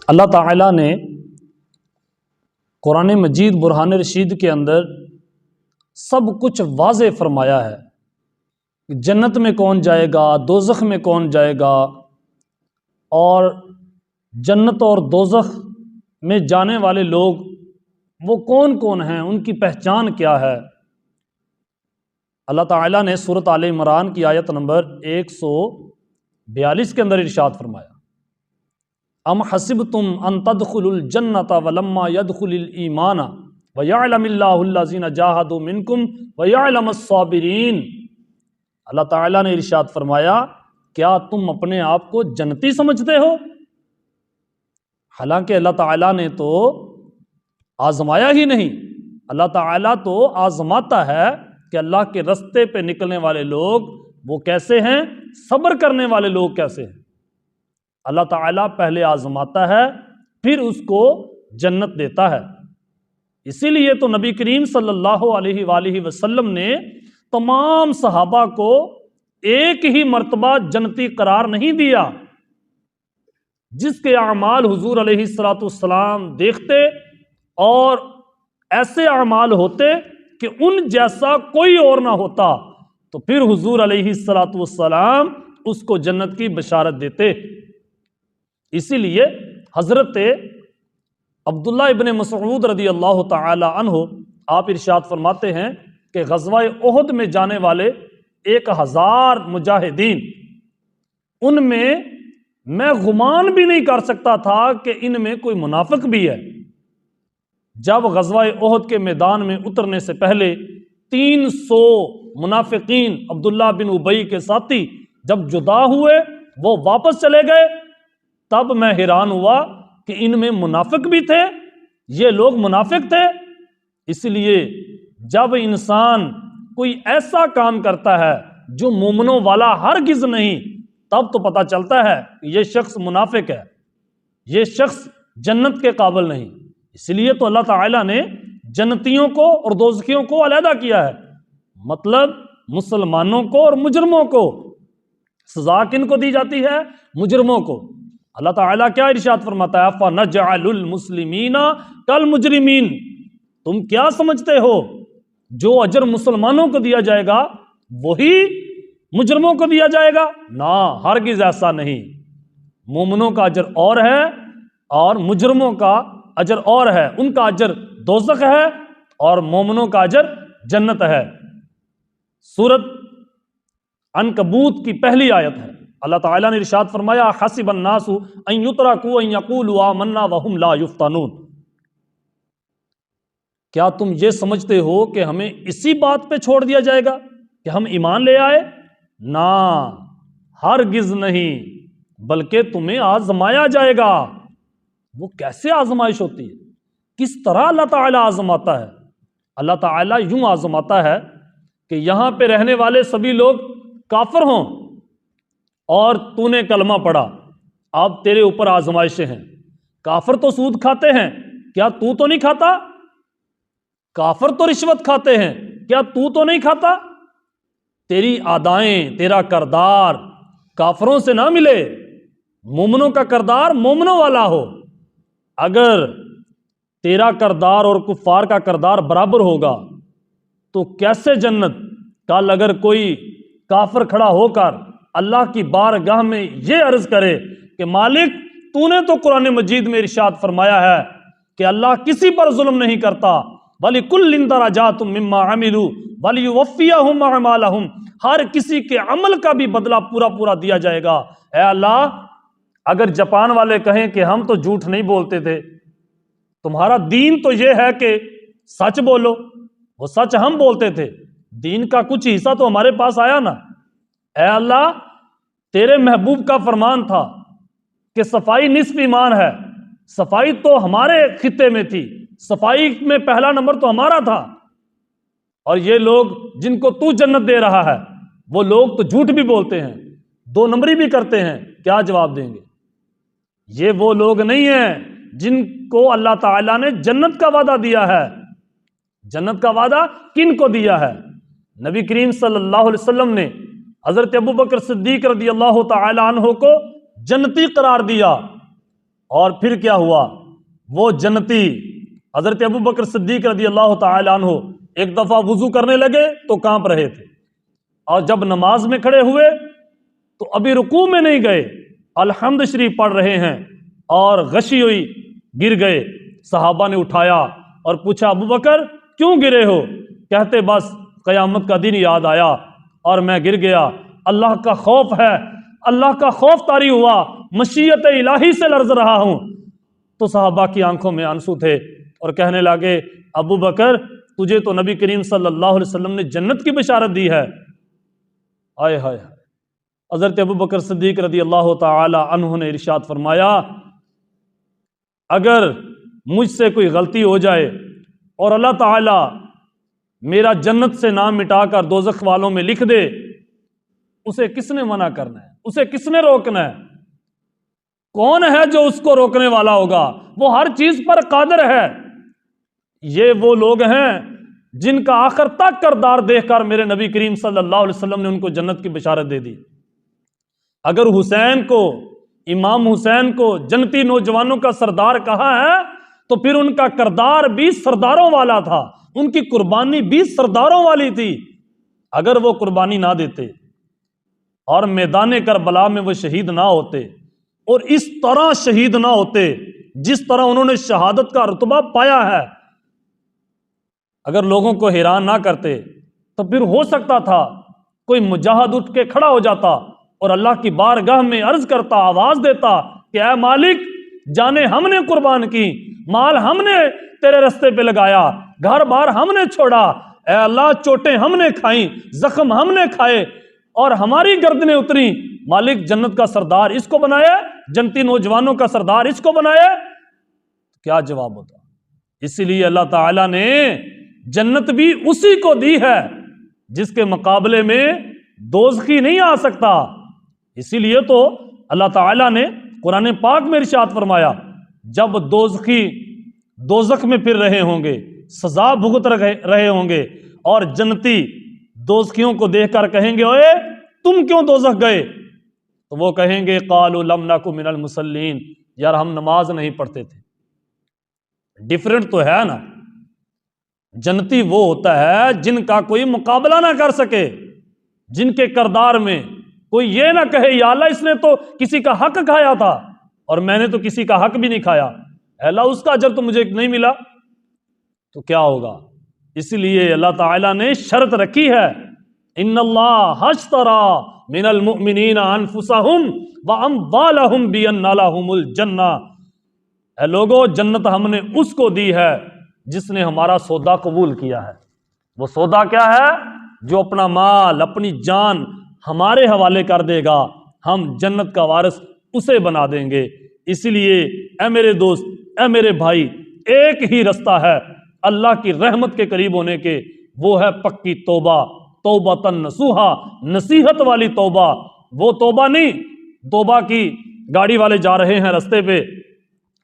اللہ تعالیٰ نے قرآن مجید برہان رشید کے اندر سب کچھ واضح فرمایا ہے کہ جنت میں کون جائے گا، دوزخ میں کون جائے گا، اور جنت اور دوزخ میں جانے والے لوگ وہ کون کون ہیں، ان کی پہچان کیا ہے۔ اللہ تعالیٰ نے سورۃ آل عمران کی آیت نمبر 142 کے اندر ارشاد فرمایا، ام حسبتم ان تدخلوا الجنۃ ولما يدخل الایمان ویعلم اللہ الذین جاہدوا منکم ویعلم الصابرین۔ اللہ تعالیٰ نے ارشاد فرمایا، کیا تم اپنے آپ کو جنتی سمجھتے ہو؟ حالانکہ اللہ تعالیٰ نے تو آزمایا ہی نہیں۔ اللہ تعالیٰ تو آزماتا ہے کہ اللہ کے رستے پہ نکلنے والے لوگ وہ کیسے ہیں، صبر کرنے والے لوگ کیسے ہیں۔ اللہ تعالیٰ پہلے آزماتا ہے، پھر اس کو جنت دیتا ہے۔ اسی لیے تو نبی کریم صلی اللہ علیہ وآلہ وسلم نے تمام صحابہ کو ایک ہی مرتبہ جنتی قرار نہیں دیا۔ جس کے اعمال حضور علیہ السلام دیکھتے اور ایسے اعمال ہوتے کہ ان جیسا کوئی اور نہ ہوتا، تو پھر حضور علیہ السلام اس کو جنت کی بشارت دیتے۔ اسی لیے حضرت عبداللہ ابن مسعود رضی اللہ تعالی عنہ آپ ارشاد فرماتے ہیں کہ غزوہ احد میں جانے والے 1000 مجاہدین، ان میں گمان بھی نہیں کر سکتا تھا کہ ان میں کوئی منافق بھی ہے۔ جب غزوہ احد کے میدان میں اترنے سے پہلے 300 منافقین عبداللہ بن ابی کے ساتھی جب جدا ہوئے، وہ واپس چلے گئے، تب میں حیران ہوا کہ ان میں منافق بھی تھے، یہ لوگ منافق تھے۔ اس لیے جب انسان کوئی ایسا کام کرتا ہے جو مومنوں والا ہرگز نہیں، تب تو پتہ چلتا ہے کہ یہ شخص منافق ہے، یہ شخص جنت کے قابل نہیں۔ اس لیے تو اللہ تعالیٰ نے جنتیوں کو اور دوزخیوں کو علیحدہ کیا ہے، مطلب مسلمانوں کو اور مجرموں کو سزا کن کو دی جاتی ہے؟ مجرموں کو۔ اللہ تعالیٰ کیا ارشاد فرماتا ہے، فَنَجْعَلُ الْمُسْلِمِينَ كَالْمُجْرِمِينَ۔ تم کیا سمجھتے ہو جو اجر مسلمانوں کو دیا جائے گا وہی مجرموں کو دیا جائے گا؟ نہ، ہرگز ایسا نہیں۔ مومنوں کا اجر اور ہے اور مجرموں کا اجر اور ہے، ان کا اجر دوزخ ہے اور مومنوں کا اجر جنت ہے۔ سورۃ عنکبوت کی پہلی آیت ہے، اللہ تعالیٰ نے ارشاد فرمایا، حسب الناس ان یترکوا ان یقولوا آمنا وهم لا یفتنون۔ کیا تم یہ سمجھتے ہو کہ ہمیں اسی بات پہ چھوڑ دیا جائے گا کہ ہم ایمان لے آئے؟ نہ، ہرگز نہیں، بلکہ تمہیں آزمایا جائے گا۔ وہ کیسے آزمائش ہوتی ہے؟ کس طرح اللہ تعالیٰ آزماتا ہے؟ اللہ تعالیٰ یوں آزماتا ہے کہ یہاں پہ رہنے والے سبھی لوگ کافر ہوں اور تو نے کلمہ پڑھا، اب تیرے اوپر آزمائشیں ہیں۔ کافر تو سود کھاتے ہیں، کیا تو نہیں کھاتا؟ کافر تو رشوت کھاتے ہیں، کیا تو نہیں کھاتا؟ تیری ادائیں، تیرا کردار کافروں سے نہ ملے، مومنوں کا کردار مومنوں والا ہو۔ اگر تیرا کردار اور کفار کا کردار برابر ہوگا تو کیسے جنت؟ کل اگر کوئی کافر کھڑا ہو کر اللہ کی بارگاہ میں یہ عرض کرے کہ مالک تو نے تو قرآن مجید میں ارشاد فرمایا ہے کہ اللہ کسی پر ظلم نہیں کرتا، وَلِكُلٍّ دَرَجَاتٌ مِّمَّا عَمِلُوا وَلِيُوَفِّيَهُمْ أَعْمَالَهُمْ۔ ہر کسی کے عمل کا بھی بدلہ پورا پورا دیا جائے گا۔ اے اللہ، اگر جاپان والے کہیں کہ ہم تو جھوٹ نہیں بولتے تھے، تمہارا دین تو یہ ہے کہ سچ بولو، وہ سچ ہم بولتے تھے، دین کا کچھ حصہ تو ہمارے پاس آیا نا۔ اے اللہ، تیرے محبوب کا فرمان تھا کہ صفائی نصف ایمان ہے، صفائی تو ہمارے خطے میں تھی، صفائی میں پہلا نمبر تو ہمارا تھا، اور یہ لوگ جن کو تو جنت دے رہا ہے وہ لوگ تو جھوٹ بھی بولتے ہیں، 2 نمبری بھی کرتے ہیں، کیا جواب دیں گے؟ یہ وہ لوگ نہیں ہیں جن کو اللہ تعالیٰ نے جنت کا وعدہ دیا ہے۔ جنت کا وعدہ کن کو دیا ہے؟ نبی کریم صلی اللہ علیہ وسلم نے حضرت ابوبکر صدیق رضی اللہ تعالی عنہ کو جنتی قرار دیا، اور پھر کیا ہوا؟ وہ جنتی حضرت ابو بکر صدیق رضی اللہ تعالی عنہ ایک دفعہ وضو کرنے لگے تو کانپ رہے تھے، اور جب نماز میں کھڑے ہوئے تو ابھی رکوع میں نہیں گئے، الحمد شریف پڑھ رہے ہیں اور غشی ہوئی گر گئے۔ صحابہ نے اٹھایا اور پوچھا ابو بکر کیوں گرے ہو؟ کہتے بس قیامت کا دن یاد آیا اور میں گر گیا، اللہ کا خوف ہے، اللہ کا خوف طاری ہوا، مشیت الہی سے لرز رہا ہوں۔ تو صحابہ کی آنکھوں میں آنسو تھے اور کہنے لگے ابو بکر تجھے تو نبی کریم صلی اللہ علیہ وسلم نے جنت کی بشارت دی ہے۔ آئے ہائے، حضرت ابو بکر صدیق رضی اللہ تعالی عنہ نے ارشاد فرمایا اگر مجھ سے کوئی غلطی ہو جائے اور اللہ تعالی میرا جنت سے نام مٹا کر دوزخ والوں میں لکھ دے، اسے کس نے منع کرنا ہے؟ اسے کس نے روکنا ہے؟ کون ہے جو اس کو روکنے والا ہوگا؟ وہ ہر چیز پر قادر ہے۔ یہ وہ لوگ ہیں جن کا آخر تک کردار دیکھ کر میرے نبی کریم صلی اللہ علیہ وسلم نے ان کو جنت کی بشارت دے دی۔ اگر حسین کو، امام حسین کو جنتی نوجوانوں کا سردار کہا ہے تو پھر ان کا کردار بھی سرداروں والا تھا، ان کی قربانی بھی سرداروں والی تھی۔ اگر وہ قربانی نہ دیتے اور میدان کربلا میں وہ شہید نہ ہوتے اور اس طرح شہید نہ ہوتے جس طرح انہوں نے شہادت کا رتبہ پایا ہے، اگر لوگوں کو حیران نہ کرتے تو پھر ہو سکتا تھا کوئی مجاہد اٹھ کے کھڑا ہو جاتا اور اللہ کی بارگاہ میں عرض کرتا، آواز دیتا کہ اے مالک جانیں ہم نے قربان کی، مال ہم نے تیرے رستے پہ لگایا، گھر بار ہم نے چھوڑا، اے اللہ چوٹیں ہم نے کھائیں، زخم ہم نے کھائے اور ہماری گردنیں اتری، مالک جنت کا سردار اس کو بنایا، جنتی نوجوانوں کا سردار اس کو بنایا، کیا جواب ہوتا؟ اسی لیے اللہ تعالیٰ نے جنت بھی اسی کو دی ہے جس کے مقابلے میں دوزخی نہیں آ سکتا۔ اسی لیے تو اللہ تعالیٰ نے قرآن پاک میں ارشاد فرمایا جب دوزخی دوزخ میں پھر رہے ہوں گے، سزا بھگت رہے ہوں گے، اور جنتی دوزخیوں کو دیکھ کر کہیں گے اوئے تم کیوں دوزخ گئے؟ تو وہ کہیں گے قالوا لم نک من المصلین، یار ہم نماز نہیں پڑھتے تھے۔ ڈیفرنٹ تو ہے نا۔ جنتی وہ ہوتا ہے جن کا کوئی مقابلہ نہ کر سکے، جن کے کردار میں کوئی یہ نہ کہے یا اللہ اس نے تو کسی کا حق کھایا تھا اور میں نے تو کسی کا حق بھی نہیں کھایا، اے اللہ اس کا اجر تو مجھے نہیں ملا، تو کیا ہوگا؟ اسی لیے اللہ تعالیٰ نے شرط رکھی ہے ان اللہ اشترى من المؤمنین انفسهم واموالهم بان لهم الجنہ، اے لوگو جنت ہم نے اس کو دی ہے جس نے ہمارا سودا قبول کیا ہے۔ وہ سودا کیا ہے؟ جو اپنا مال اپنی جان ہمارے حوالے کر دے گا، ہم جنت کا وارث اسے بنا دیں گے۔ اسی لیے اے میرے دوست، اے میرے بھائی، ایک ہی رستہ ہے اللہ کی رحمت کے قریب ہونے کے، وہ ہے پکی توبہ، توبۃ نصوحا، نصیحت والی توبہ۔ وہ توبہ نہیں توبہ کی گاڑی والے جا رہے ہیں رستے پہ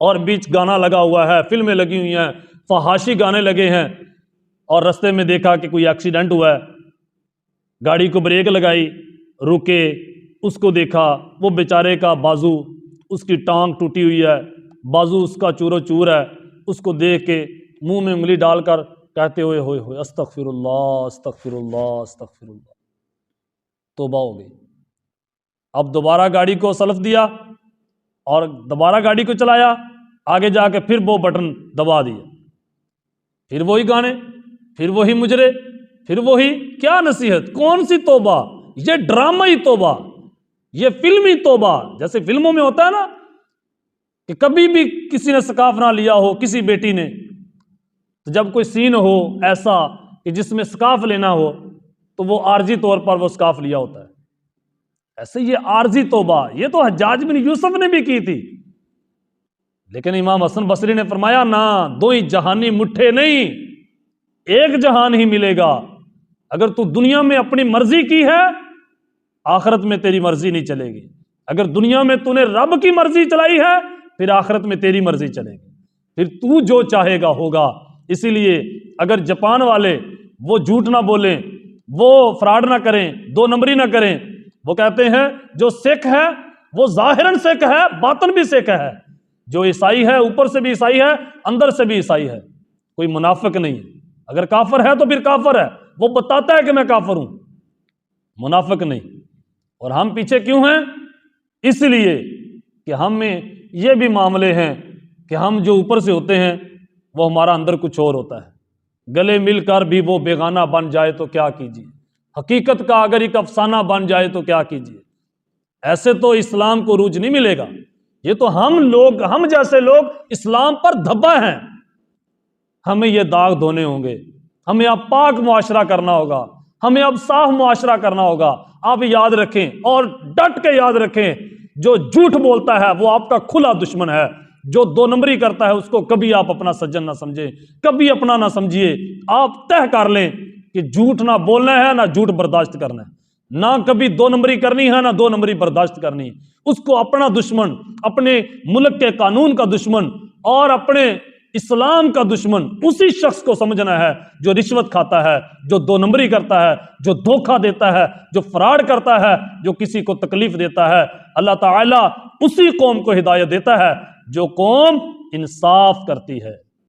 اور بیچ گانا لگا ہوا ہے، فلمیں لگی ہوئی ہیں، فحاشی گانے لگے ہیں، اور رستے میں دیکھا کہ کوئی ایکسیڈنٹ ہوا ہے، گاڑی کو بریک لگائی، رکے، اس کو دیکھا وہ بیچارے کا بازو، اس کی ٹانگ ٹوٹی ہوئی ہے، بازو اس کا چورو چور ہے، اس کو دیکھ کے منہ میں انگلی ڈال کر کہتے ہوئے ہوئے ہوئے استغفر اللہ استغفر اللہ استغفر اللہ، توبہ ہو گئی۔ اب دوبارہ گاڑی کو سلف دیا اور دوبارہ گاڑی کو چلایا، آگے جا کے پھر وہ بٹن دبا دیا، پھر وہی گانے، پھر وہی مجرے، پھر وہی کیا نصیحت؟ کون سی توبہ؟ یہ ڈرامائی توبہ، یہ فلمی توبہ۔ جیسے فلموں میں ہوتا ہے نا کہ کبھی بھی کسی نے سکاف نہ لیا ہو کسی بیٹی نے، تو جب کوئی سین ہو ایسا کہ جس میں سکاف لینا ہو تو وہ عارضی طور پر وہ سکاف لیا ہوتا ہے۔ ایسے یہ عارضی توبہ یہ تو حجاج بن یوسف نے بھی کی تھی، لیکن امام حسن بصری نے فرمایا نہ، دو ہی جہانی مٹھے نہیں، ایک جہان ہی ملے گا۔ اگر تو دنیا میں اپنی مرضی کی ہے آخرت میں تیری مرضی نہیں چلے گی، اگر دنیا میں تو نے رب کی مرضی چلائی ہے پھر آخرت میں تیری مرضی چلے گی، پھر تو جو چاہے گا ہوگا۔ اسی لیے اگر جاپان والے وہ جھوٹ نہ بولیں، وہ فراڈ نہ کریں، دو نمبری نہ کریں، وہ کہتے ہیں جو سکھ ہے وہ ظاہراً سکھ ہے باطن بھی سکھ ہے، جو عیسائی ہے اوپر سے بھی عیسائی ہے، اندر سے بھی عیسائی ہے، کوئی منافق نہیں۔ اگر کافر ہے تو پھر کافر ہے، وہ بتاتا ہے کہ میں کافر ہوں، منافق نہیں۔ اور ہم پیچھے کیوں ہیں؟ اس لیے کہ ہم میں یہ بھی معاملے ہیں کہ ہم جو اوپر سے ہوتے ہیں وہ ہمارا اندر کچھ اور ہوتا ہے۔ گلے مل کر بھی وہ بیگانہ بن جائے تو کیا کیجیے، حقیقت کا اگر ایک افسانہ بن جائے تو کیا کیجیے۔ ایسے تو اسلام کو عروج نہیں ملے گا۔ یہ تو ہم جیسے لوگ اسلام پر دھبا ہیں، ہمیں یہ داغ دھونے ہوں گے، ہمیں اب پاک معاشرہ کرنا ہوگا، ہمیں اب صاف معاشرہ کرنا ہوگا۔ آپ یاد رکھیں اور ڈٹ کے یاد رکھیں، جو جھوٹ بولتا ہے وہ آپ کا کھلا دشمن ہے، جو دو نمبری کرتا ہے اس کو کبھی آپ اپنا سجن نہ سمجھیں، کبھی اپنا نہ سمجھیے۔ آپ طے کر لیں کہ جھوٹ نہ بولنا ہے، نہ جھوٹ برداشت کرنا ہے، نہ کبھی دو نمبری کرنی ہے، نہ دو نمبری برداشت کرنی ہے۔ اس کو اپنا دشمن، اپنے ملک کے قانون کا دشمن اور اپنے اسلام کا دشمن اسی شخص کو سمجھنا ہے جو رشوت کھاتا ہے، جو دو نمبری کرتا ہے، جو دھوکہ دیتا ہے، جو فراڈ کرتا ہے، جو کسی کو تکلیف دیتا ہے۔ اللہ تعالیٰ اسی قوم کو ہدایت دیتا ہے جو قوم انصاف کرتی ہے۔